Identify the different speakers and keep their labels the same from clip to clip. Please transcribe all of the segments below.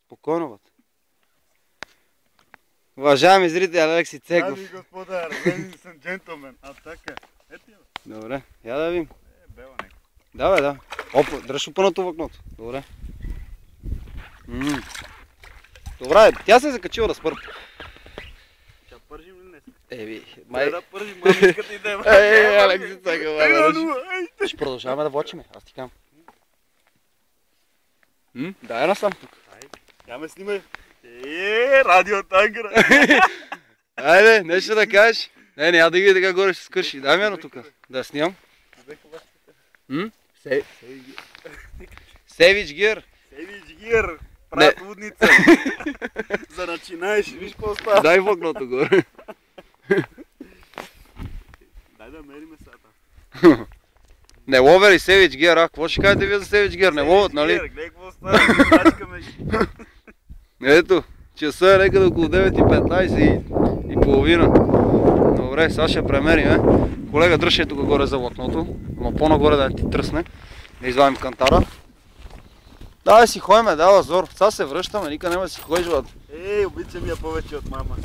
Speaker 1: Спокойно, бат. Уважаеми зрители, Алекси Цеков.
Speaker 2: Дами и господа, ladies and gentlemen, атака. Ето я.
Speaker 1: Добре, я да видим.
Speaker 2: Бела neko.
Speaker 1: Да, бе, да. Опа, дръж опънато въкното. Добре. Добре, тя се е закачила да спърпа.
Speaker 2: Ще пържим ли днес?
Speaker 1: Еби,
Speaker 2: Трябва да пържим, мамичката и да е.
Speaker 1: Алекси Цеков, ще продължаваме да влачиме, аз ти кам. Дай насам тук.
Speaker 2: Я ме снимай. Радио Тангра.
Speaker 1: Айде, нещо да кажеш. Не, няма да ги така горе ще скърши. Дай ми едно тук. Да снимам. Savage Gear.
Speaker 2: Savage Gear. Правят лудница. За начинаеш, виж какво става.
Speaker 1: Дай въгното горе.
Speaker 2: Дай да мериме сата.
Speaker 1: Не ловя ли Savage Gear, а? Какво ще кажете вие за Savage Gear? Не ловят, нали?
Speaker 2: Гледай какво става, бачкаме.
Speaker 1: Ето, часа е некъде около 9:15 и половина. Добре, сега ще премериме. Колега, дръж е тук горе за влакното. Ама по-нагоре да не ти тръсне. Да извадим кантара. Да, си ходиме, дава зор. Сега се връщаме, никъде няма да си ходиш, бат.
Speaker 2: Обичам я повече от мама.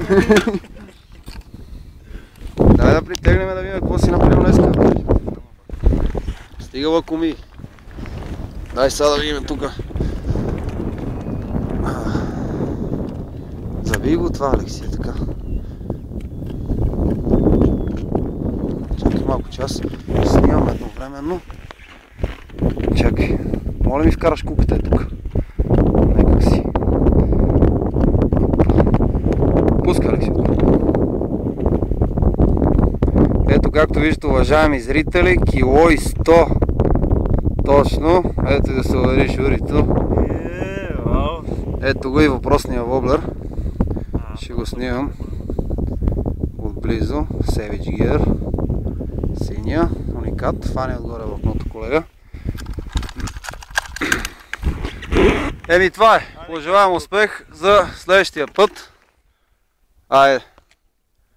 Speaker 1: Дай да притегнем да видим какво си направим днеска. Стига лакоми. Дай сега да видим тук. Заби го това, Алекси, така. Чакай малко, че аз снимам едновременно. Чакай. Моля ми вкараш куката тук. Некак си. Пуска, Алекси. Ето, както виждате, уважаеми зрители, кило и 100. Точно. Ето да се увериш, Юрито. Ето го и въпросния воблер. Ще го снимам отблизо. Savage Gear. Синия. Уникат. Фани отгоре въкното, колега. Еми това е. Пожелавам успех за следващия път. Айде.